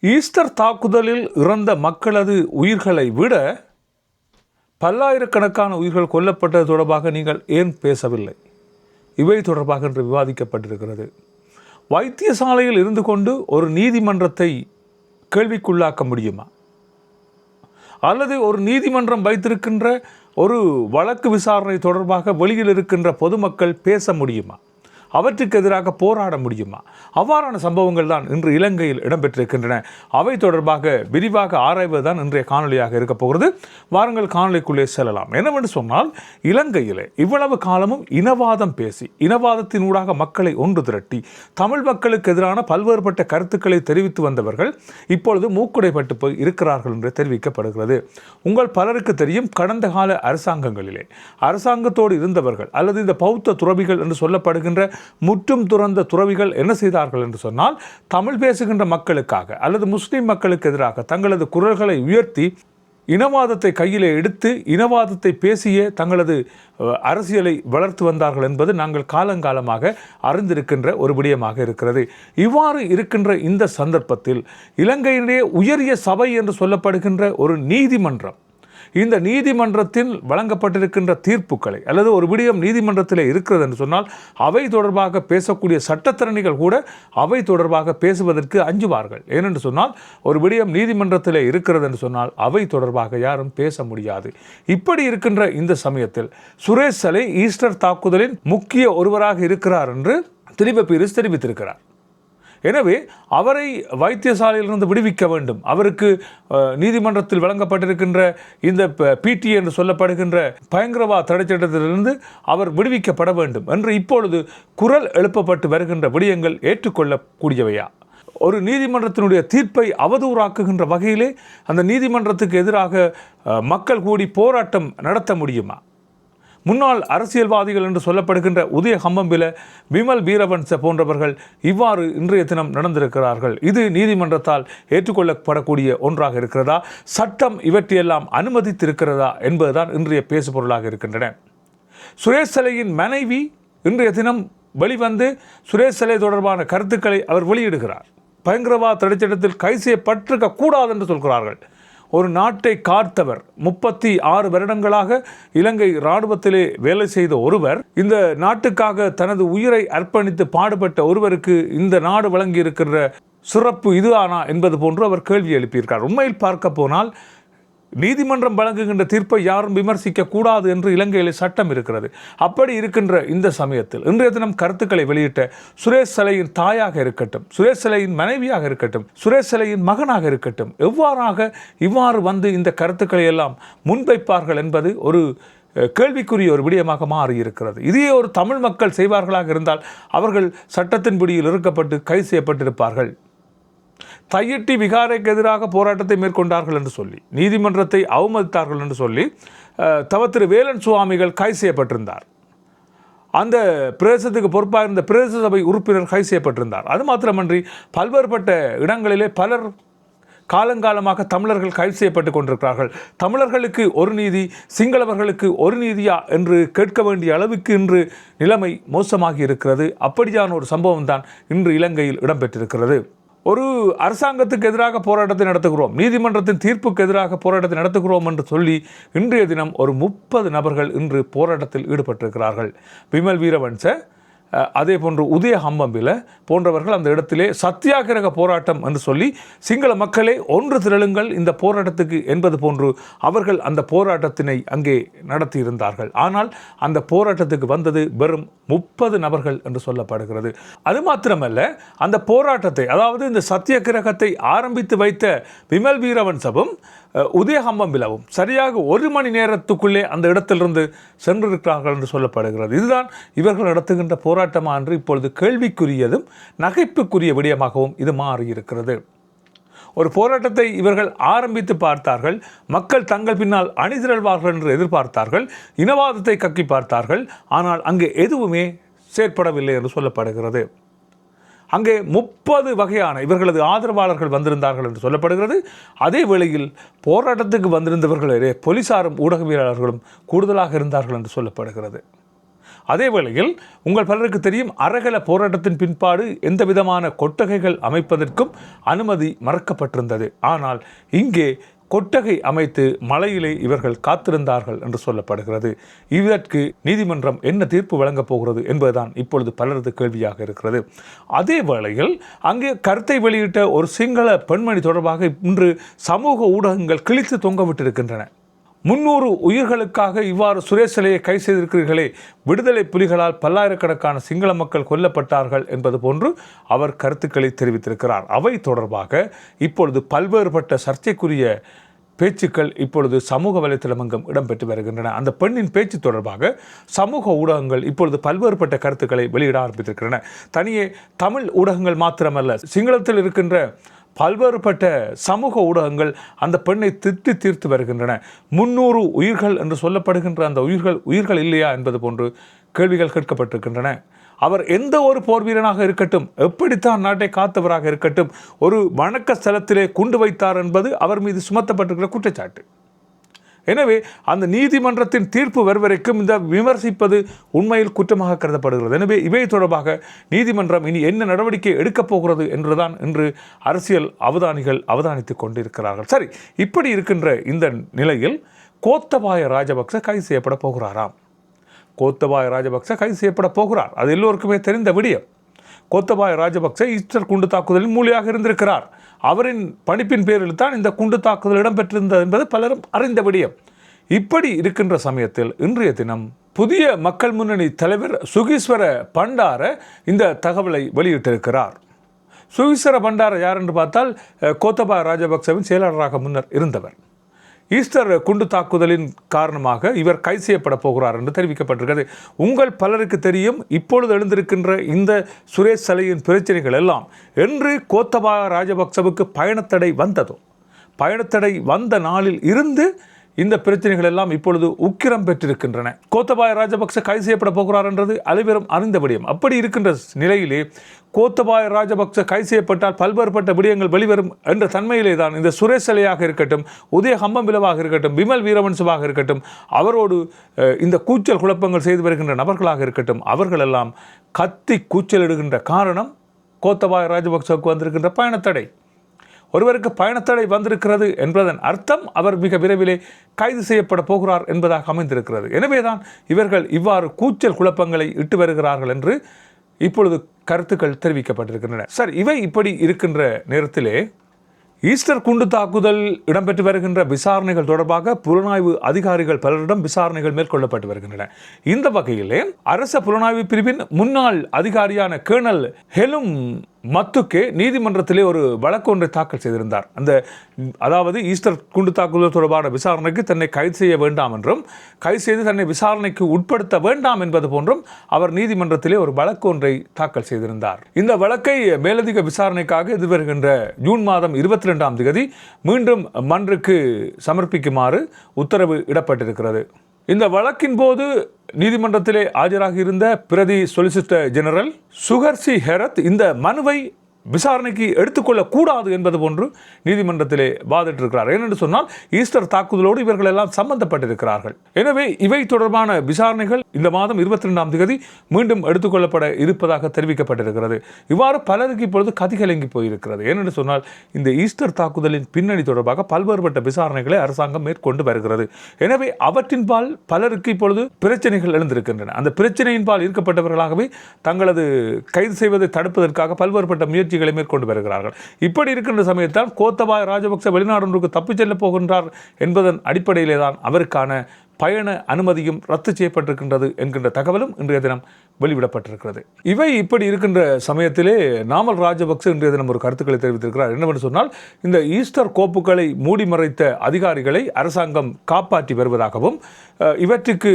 Easter தாக்குதலில் இறந்த மக்களது உயிர்களை விட பல்லாயிரக்கணக்கான உயிர்கள் கொல்லப்பட்டது தொடர்பாக நீங்கள் ஏன் பேசவில்லை? இவை தொடர்பாக இன்று விவாதிக்கப்பட்டிருக்கிறது. வைத்தியசாலையில் இருந்து கொண்டு ஒரு நீதிமன்றத்தை கேள்விக்குள்ளாக்க முடியுமா? அல்லது ஒரு நீதிமன்றம் வைத்திருக்கின்ற ஒரு வழக்கு விசாரணை தொடர்பாக வெளியில் இருக்கின்ற பொதுமக்கள் பேச முடியுமா? அவற்றுக்கு எதிராக போராட முடியுமா? அவ்வாறான சம்பவங்கள் தான் இன்று இலங்கையில் இடம்பெற்றிருக்கின்றன. அவை தொடர்பாக விரிவாக ஆராய்வதுதான் இன்றைய காணொலியாக இருக்க போகிறது. வாருங்கள் காணொலிக்குள்ளே செல்லலாம். என்னவென்று சொன்னால், இலங்கையில் இவ்வளவு காலமும் இனவாதம் பேசி இனவாதத்தின் ஊடாக மக்களை ஒன்று திரட்டி தமிழ் மக்களுக்கு எதிரான பல்வேறுபட்ட கருத்துக்களை தெரிவித்து வந்தவர்கள் இப்பொழுது மூக்குடைப்பட்டு போய் இருக்கிறார்கள் என்று தெரிவிக்கப்படுகிறது. உங்கள் பலருக்கு தெரியும், கடந்த கால அரசாங்கங்களிலே அரசாங்கத்தோடு இருந்தவர்கள் அல்லது இந்த பௌத்த துறவிகள் என்று சொல்லப்படுகின்ற முற்றும் துறந்த துறவிகள் என்ன செய்தார்கள் என்று சொன்னால், தமிழ் பேசுகின்ற மக்களுக்காக அல்லது முஸ்லிம் மக்களுக்கு எதிராக தங்களது குரல்களை உயர்த்தி இனவாதத்தை கையிலே எடுத்து இனவாதத்தை பேசிய தங்களது அரசியலை வளர்த்து வந்தார்கள் என்பது நாங்கள் காலங்காலமாக அறிந்திருக்கின்ற ஒரு விடயமாக இருக்கிறது. இவ்வாறு இருக்கின்ற இந்த சந்தர்ப்பத்தில் இலங்கையிலே உயரிய சபை என்று சொல்லப்படுகின்ற ஒரு நீதிமன்றம், இந்த நீதிமன்றத்தில் வழங்கப்பட்டிருக்கின்ற தீர்ப்புகளை அல்லது ஒரு விடயம் நீதிமன்றத்தில் இருக்கிறது என்று சொன்னால் அவை தொடர்பாக பேசக்கூடிய சட்டத்திறனிகள் கூட அவை தொடர்பாக பேசுவதற்கு அஞ்சுவார்கள். ஏனென்று சொன்னால், ஒரு விடயம் நீதிமன்றத்தில் இருக்கிறது என்று சொன்னால் அவை தொடர்பாக யாரும் பேச முடியாது. இப்படி இருக்கின்ற இந்த சமயத்தில் சுரேஷ் சலை ஈஸ்டர் தாக்குதலின் முக்கிய ஒருவராக இருக்கிறார் என்று திலீப பீரிஸ் தெரிவித்திருக்கிறார். எனவே அவரை வைத்தியசாலையிலிருந்து விடுவிக்க வேண்டும். அவருக்கு நீதிமன்றத்தில் வழங்கப்பட்டிருக்கின்ற இந்த பிடி என்று சொல்லப்படுகின்ற பயங்கரவாத தடை சட்டத்திலிருந்து அவர் விடுவிக்கப்பட வேண்டும் என்று இப்பொழுது குரல் எழுப்பப்பட்டு வருகின்ற விடயங்கள் ஏற்றுக்கொள்ளக்கூடியவையா? ஒரு நீதிமன்றத்தினுடைய தீர்ப்பை அவதூறாக்குகின்ற வகையிலே அந்த நீதிமன்றத்துக்கு எதிராக மக்கள் கூடி போராட்டம் நடத்த முடியுமா? முன்னாள் அரசியல்வாதிகள் என்று சொல்லப்படுகின்ற உதய ஹம்பம்பில, விமல் வீரவன்ச போன்றவர்கள் இவ்வாறு இன்றைய தினம் நடந்திருக்கிறார்கள். இது நீதிமன்றத்தால் ஏற்றுக்கொள்ளப்படக்கூடிய ஒன்றாக இருக்கிறதா? சட்டம் இவற்றையெல்லாம் அனுமதித்திருக்கிறதா என்பதுதான் இன்றைய பேசுபொருளாக இருக்கின்றன. சுரேஷ் சலையின் மனைவி இன்றைய தினம் வெளிவந்து சுரேஷ் சலை தொடர்பான கருத்துக்களை அவர் வெளியிடுகிறார். பயங்கரவாத தடைச்சட்டத்தில் கைது செய்யப்பட்டிருக்க கூடாது என்று சொல்கிறார்கள். ஒரு நாட்டை காத்தவர், 36 வருடங்களாக இலங்கை இராணுவத்திலே வேலை செய்த ஒருவர், இந்த நாட்டுக்காக தனது உயிரை அர்ப்பணித்து பாடுபட்ட ஒருவருக்கு இந்த நாடு வழங்கி இருக்கின்ற சிறப்பு இதுதானா என்பது போன்று அவர் கேள்வி எழுப்பியிருக்கார். உண்மையில் பார்க்க போனால் நீதிமன்றம் வழங்குகின்ற தீர்ப்பை யாரும் விமர்சிக்க கூடாது என்று இலங்கையில் சட்டம் இருக்கிறது. அப்படி இருக்கின்ற இந்த சமயத்தில் இன்றைய தினம் கருத்துக்களை வெளியிட்ட சுரேஷ் சலையின் தாயாக இருக்கட்டும், சுரேஷ் சலையின் மனைவியாக இருக்கட்டும், சுரேஷ் சலையின் மகனாக இருக்கட்டும், இவ்வாறு வந்து இந்த கருத்துக்களை எல்லாம் முன்வைப்பார்கள் என்பது ஒரு கேள்விக்குரிய ஒரு விடயமாக மாறியிருக்கிறது. இதையே ஒரு தமிழ் மக்கள் செய்வார்களாக இருந்தால் அவர்கள் சட்டத்தின் பிடியில் இறுக்கப்பட்டு கைது செய்யப்பட்டிருப்பார்கள். தையிட்டி விகாரைக்கு எதிராக போராட்டத்தை மேற்கொண்டார்கள் என்று சொல்லி, நீதிமன்றத்தை அவமதித்தார்கள் என்று சொல்லி திரு வேலன் சுவாமிகள் கைது செய்யப்பட்டிருந்தார். அந்த பிரதேசத்துக்கு பொறுப்பாக இருந்த பிரதேச சபை உறுப்பினர் கைது செய்யப்பட்டிருந்தார். அது மாத்திரமன்றி பல்வேறுபட்ட இடங்களிலே பலர் காலங்காலமாக தமிழர்கள் கைது செய்யப்பட்டு கொண்டிருக்கிறார்கள். தமிழர்களுக்கு ஒரு நீதி, சிங்களவர்களுக்கு ஒரு நீதியா என்று கேட்க வேண்டிய அளவுக்கு இன்று நிலைமை மோசமாகி இருக்கிறது. அப்படியான ஒரு சம்பவம் தான் இன்று இலங்கையில் இடம்பெற்றிருக்கிறது. ஒரு அரசாங்கத்துக்கு எதிராக போராட்டத்தை நடத்துகிறோம், நீதிமன்றத்தின் தீர்ப்புக்கு எதிராக போராட்டத்தை நடத்துகிறோம் என்று சொல்லி இன்றைய தினம் ஒரு 30 நபர்கள் இன்று போராட்டத்தில் ஈடுபட்டிருக்கிறார்கள். விமல் வீரவன்ச, அதே போன்று உதய ஹம்பம்பில போன்றவர்கள் அந்த இடத்திலே சத்தியாகிரக போராட்டம் என்று சொல்லி சிங்கள மக்களே ஒன்று திரளுங்கள் இந்த போராட்டத்துக்கு என்பது போன்று அவர்கள் அந்த போராட்டத்தினை அங்கே நடத்தியிருந்தார்கள். ஆனால் அந்த போராட்டத்துக்கு வந்தது வெறும் 30 நபர்கள் என்று சொல்லப்படுகிறது. அது மாத்திரமல்ல, அந்த போராட்டத்தை, அதாவது இந்த சத்தியாகிரகத்தை ஆரம்பித்து வைத்த விமல் வீரவன்சவும் உதய ஹம்பம்பிலவும் சரியாக 1 மணி நேரத்துக்குள்ளே அந்த இடத்திலிருந்து சென்றிருக்கிறார்கள் என்று சொல்லப்படுகிறது. இதுதான் இவர்கள் நடத்துகின்ற போராட்டமா என்று இப்பொழுது கேள்விக்குரியதும் நகைப்புக்குரிய விடயமாகவும் இது மாறியிருக்கிறது. ஒரு போராட்டத்தை இவர்கள் ஆரம்பித்து பார்த்தார்கள், மக்கள் தங்கள் பின்னால் அணிதிரள்வார்கள் என்று எதிர்பார்த்தார்கள், இனவாதத்தை கக்கி பார்த்தார்கள். ஆனால் அங்கே எதுவுமே செயற்படவில்லை என்று சொல்லப்படுகிறது. அங்கே 30 வகையான இவர்களது ஆதரவாளர்கள் வந்திருந்தார்கள் என்று சொல்லப்படுகிறது. அதே வேளையில் போராட்டத்துக்கு வந்திருந்தவர்களே போலீசாரும் ஊடகவியலாளர்களும் கூடுதலாக இருந்தார்கள் என்று சொல்லப்படுகிறது. அதே வேளையில் உங்கள் பலருக்கு தெரியும், அறகல போராட்டத்தின் பின்பாடு எந்த விதமான கொட்டகைகள் அமைப்பதற்கும் அனுமதி மறுக்கப்பட்டிருந்தது. ஆனால் இங்கே கொட்டகை அமைத்து மலையிலே இவர்கள் காத்திருந்தார்கள் என்று சொல்லப்படுகிறது. இதற்கு நீதிமன்றம் என்ன தீர்ப்பு வழங்கப் போகிறது என்பதுதான் இப்பொழுது பலரது கேள்வியாக இருக்கிறது. அதே வேளையில் அங்கே கருத்தை வெளியிட்ட ஒரு சிங்கள பெண்மணி தொடர்பாக இன்று சமூக ஊடகங்கள் கிழித்து தொங்கவிட்டிருக்கின்றன. 300 உயிர்களுக்காக இவ்வாறு சுரேசலையை கை செய்திருக்கிறீர்களே, விடுதலை புலிகளால் பல்லாயிரக்கணக்கான சிங்கள மக்கள் கொல்லப்பட்டார்கள் என்பது போன்று அவர் கருத்துக்களை தெரிவித்திருக்கிறார். அவை தொடர்பாக இப்பொழுது பல்வேறுபட்ட சர்ச்சைக்குரிய பேச்சுக்கள் இப்பொழுது சமூக வலைத்தளமெங்கும் இடம்பெற்று வருகின்றன. அந்த பெண்ணின் பேச்சு தொடர்பாக சமூக ஊடகங்கள் இப்பொழுது பல்வேறுபட்ட கருத்துக்களை வெளியிட ஆரம்பித்திருக்கின்றன. தனியே தமிழ் ஊடகங்கள் மாத்திரமல்ல, சிங்களத்தில் இருக்கின்ற பல்வேறுபட்ட சமூக ஊடகங்கள் அந்த பெண்ணை தீர்த்து வருகின்றன. 300 உயிர்கள் என்று சொல்லப்படுகின்ற அந்த உயிர்கள் இல்லையா என்பது போன்று கேள்விகள் கேட்கப்பட்டிருக்கின்றன. அவர் எந்த ஒரு போர் வீரனாக இருக்கட்டும், எப்படித்தான் நாட்டை காத்தவராக இருக்கட்டும், ஒரு வணக்க ஸ்தலத்திலே குண்டு வைத்தார் என்பது அவர் மீது சுமத்தப்பட்டிருக்கிற குற்றச்சாட்டு. எனவே அந்த நீதிமன்றத்தின் தீர்ப்பு வருவரைக்கும் இந்த விமர்சிப்பது உண்மையில் குற்றமாக கருதப்படுகிறது. எனவே இவை தொடர்பாக நீதிமன்றம் இனி என்ன நடவடிக்கை எடுக்கப் போகிறது என்றுதான் இன்று அரசியல் அவதானிகள் அவதானித்துக் கொண்டிருக்கிறார்கள். சரி, இப்படி இருக்கின்ற இந்த நிலையில் கோத்தபாய ராஜபக்ச கைது செய்யப்பட போகிறாராம். கோத்தபாய ராஜபக்ச கைது செய்யப்பட போகிறார். அது எல்லோருக்குமே தெரிந்த விடயம். கோத்தபாய ராஜபக்ச ஈஸ்டர் குண்டு தாக்குதலில் மூலியாக இருந்திருக்கிறார். அவரின் பணிப்பின் பேரில் தான் இந்த குண்டு தாக்குதல் இடம்பெற்றிருந்தது என்பது பலரும் அறிந்த விடயம். இப்படி இருக்கின்ற சமயத்தில் இன்றைய தினம் புதிய மக்கள் முன்னணி தலைவர் சுகீஸ்வர பண்டார இந்த தகவலை வெளியிட்டிருக்கிறார். சுகீஸ்வர பண்டார யார் என்று பார்த்தால் கோத்தபாய ராஜபக்சவின் செயலாளராக முன்னர் இருந்தவர். ஈஸ்டர் குண்டு தாக்குதலின் காரணமாக இவர் கைது செய்யப்பட போகிறார் என்று தெரிவிக்கப்பட்டிருக்கிறது. உங்கள் பலருக்கு தெரியும், இப்பொழுது எழுந்திருக்கின்ற இந்த சுரேஷ் சலையின் பிரச்சனைகள் எல்லாம் என்று கோத்தபாய ராஜபக்சவுக்கு பயணத்தடை வந்ததோ, பயணத்தடை வந்த நாளில் இருந்து இந்த பிரச்சனைகள் எல்லாம் இப்பொழுது உக்கிரம் பெற்றிருக்கின்றன. கோத்தபாய ராஜபக்ச கைது செய்யப்பட போகிறார் என்றது அனைவரும் அறிந்த விடயம். அப்படி இருக்கின்ற நிலையிலே கோத்தபாய ராஜபக்ச கைது செய்யப்பட்டால் பல்வேறுபட்ட விடயங்கள் வெளிவரும் என்ற தன்மையிலே தான் இந்த சுரேஷ் சலையாக இருக்கட்டும், உதய ஹம்பம்பிலவாக இருக்கட்டும், விமல் வீரவன்சவாக இருக்கட்டும், அவரோடு இந்த கூச்சல் குழப்பங்கள் செய்து வருகின்ற நபர்களாக இருக்கட்டும், அவர்களெல்லாம் கத்தி கூச்சலிடுகின்ற காரணம் கோத்தபாய ராஜபக்சவுக்கு வந்திருக்கின்ற பயணத்தடை. ஒருவருக்கு பயணத்தடை வந்திருக்கிறது என்பதன் அர்த்தம் அவர் மிக விரைவிலே கைது செய்யப்பட போகிறார் என்பதாக அமைந்திருக்கிறது. எனவேதான் இவர்கள் இவ்வாறு கூச்சல் குழப்பங்களை இட்டு வருகிறார்கள் என்று இப்பொழுது கருத்துக்கள் தெரிவிக்கப்பட்டிருக்கின்றன. சார், இவை இப்படி இருக்கின்ற நேரத்திலே ஈஸ்டர் குண்டு தாக்குதல் இடம்பெற்று வருகின்ற விசாரணைகள் தொடர்பாக புலனாய்வு அதிகாரிகள் பலரிடம் விசாரணைகள் மேற்கொள்ளப்பட்டு வருகின்றன. இந்த வகையிலே அரச புலனாய்வு பிரிவின் முன்னாள் அதிகாரியான கேர்னல் ஹெலும் மத்துக்கே நீதிமன்றத்திலே ஒரு வழக்கு ஒன்றை தாக்கல் செய்திருந்தார். அதாவது ஈஸ்டர் குண்டு தாக்குதல் தொடர்பான விசாரணைக்கு தன்னை கைது செய்ய வேண்டாம் என்றும், கைது செய்து தன்னை விசாரணைக்கு உட்படுத்த வேண்டாம் என்பது போன்றும் அவர் நீதிமன்றத்திலே ஒரு வழக்கு ஒன்றை தாக்கல் செய்திருந்தார். இந்த வழக்கை மேலதிக விசாரணைக்காக எதிர்வருகின்ற ஜூன் மாதம் 22ஆம் தேதி மீண்டும் மன்றுக்கு சமர்ப்பிக்குமாறு உத்தரவு இடப்பட்டிருக்கிறது. இந்த வழக்கின் போது நீதிமன்றத்திலே ஆஜராகி இருந்த பிரதி சொலிசிட்டர் ஜெனரல் சுகர்சி ஹெரத் இந்த மனுவை விசாரணைக்கு எடுத்துக்கொள்ளக்கூடாது என்பது போன்று நீதிமன்றத்திலே வாதிட்டிருக்கிறார். ஏனென்று சொன்னால் ஈஸ்டர் தாக்குதலோடு இவர்கள் எல்லாம் சம்பந்தப்பட்டிருக்கிறார்கள். எனவே இவை தொடர்பான விசாரணைகள் இந்த மாதம் 22ஆம் தேதி மீண்டும் எடுத்துக்கொள்ளப்பட இருப்பதாக தெரிவிக்கப்பட்டிருக்கிறது. இவ்வாறு பலருக்கு இப்பொழுது கதிகலங்கி போயிருக்கிறது. ஏனென்று சொன்னால் இந்த ஈஸ்டர் தாக்குதலின் பின்னணி தொடர்பாக பல்வேறுபட்ட விசாரணைகளை அரசாங்கம் மேற்கொண்டு வருகிறது. எனவே அவற்றின் பால் பலருக்கு இப்பொழுது பிரச்சனைகள் எழுந்திருக்கின்றன. அந்த பிரச்சனையின் பால் ஈர்க்கப்பட்டவர்களாகவே தங்களது கைது செய்வதை தடுப்பதற்காக பல்வேறுபட்ட முயற்சிகளை மேற்கொண்டு வருகிறார்கள். இப்படி இருக்கின்ற சமயத்தால் கோத்தபாய ராஜபக்ச வெளிநாடு ஒன்றுக்கு தப்பிச் செல்ல போகின்றார் என்பதன் அடிப்படையிலே தான் அவருக்கான பயண அனுமதியும் ரத்து செய்யப்பட்டிருக்கின்றது என்கின்ற தகவலும் இன்றைய தினம் வெளிவிடப்பட்டிருக்கிறது. இவை இப்படி இருக்கின்ற சமயத்திலே நாமல் ராஜபக்ச இன்றைய தினம் ஒரு கருத்துக்களை தெரிவித்திருக்கிறார். என்னவென்று சொன்னால், இந்த ஈஸ்டர் கோப்புகளை மூடி மறைத்த அதிகாரிகளை அரசாங்கம் காப்பாற்றி வருவதாகவும், இவற்றுக்கு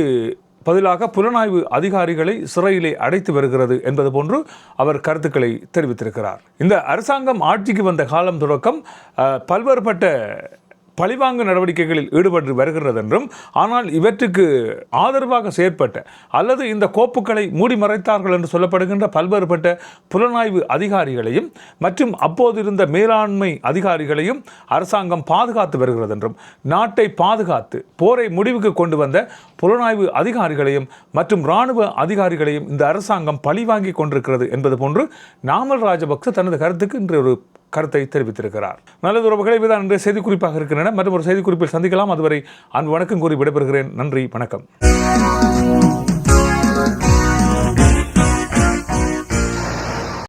பதிலாக புலனாய்வு அதிகாரிகளை சிறையிலே அடைத்து வருகிறது என்பது போன்று அவர் கருத்துக்களை தெரிவித்திருக்கிறார். இந்த அரசாங்கம் ஆட்சிக்கு வந்த காலம் தொடக்கம் பல்வேறுபட்ட பழிவாங்கு நடவடிக்கைகளில் ஈடுபட்டு வருகிறது என்றும், ஆனால் இவற்றுக்கு ஆதரவாக செயற்பட்ட அல்லது இந்த கோப்புகளை மூடி மறைத்தார்கள் என்று சொல்லப்படுகின்ற பல்வேறுபட்ட புலனாய்வு அதிகாரிகளையும் மற்றும் அப்போது இருந்த மேலாண்மை அதிகாரிகளையும் அரசாங்கம் பாதுகாத்து வருகிறது என்றும், நாட்டை பாதுகாத்து போரை முடிவுக்கு கொண்டு வந்த புலனாய்வு அதிகாரிகளையும் மற்றும் இராணுவ அதிகாரிகளையும் இந்த அரசாங்கம் பழிவாங்கி கொண்டிருக்கிறது என்பது போன்று நாமல் ராஜபக்ச தனது கருத்துக்கு இன்று ஒரு கருத்தை தெரிவித்திருக்கிறார். நல்லது உறவுகளை, இதுதான் இன்றைய செய்திக்குறிப்பாக இருக்கின்றன. மற்றும் ஒரு செய்திக்குறிப்பில் சந்திக்கலாம். அதுவரை அன்பு வணக்கம் கூறி விடைபெறுகிறேன். நன்றி, வணக்கம்.